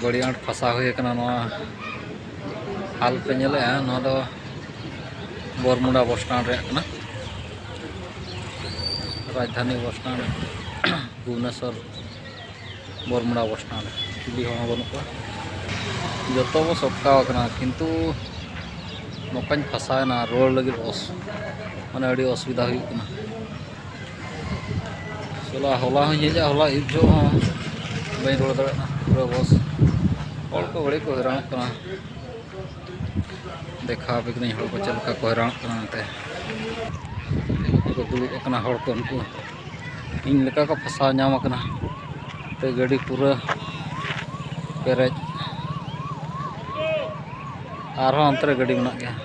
बड़ी आंट फसा हुई हाल पे नेले Bermuda bus stand Rajdhani bus stand Bhubaneswar Baramunda bus stand चिली बनू जो बो सटकावना किंतु नौकान फसाना रोड लगे माने असुविधा होना चला हला हजा हला इजो बी रोड दाड़ा पूरा बस हर को बड़े को हैरान देखा भी हर को चलका को हैरान दुड़ूबना हर को उनको इन लेका को फसा नाम ते गाड़ी पूरा पेरेज और अंतरे गाड़ी में गया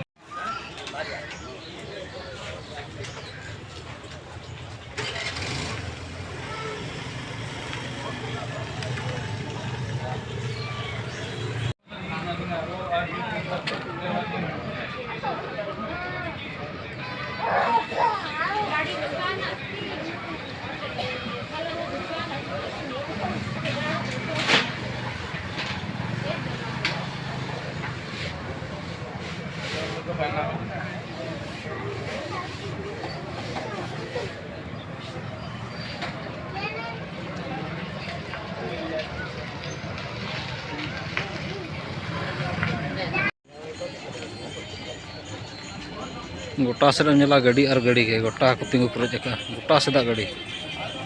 गोटा से गाड़ी और गाड़ी के गोटा को तिंगु पेरेज गोटा सेदा गाड़ी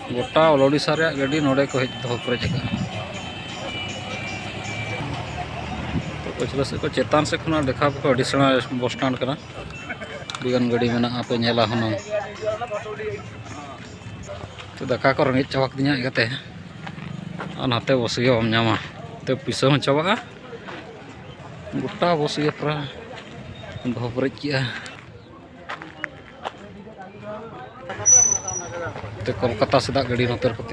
गोटा ओडिशा गाड़ी नोड़े को हज दो पेरेज तो पछले से को चेतान से खुना देखा को अड़ी सेना बस स्टैंड कना बिगन गाड़ी में पे नेला हन तो दाका को रंगे चावक दिया इकते नाते बसिए हम नामा तो पिसा हम चावा गोटा बसिए पूरा दो पेरेज किया तो कोलकाता से गाड़ी नोतर को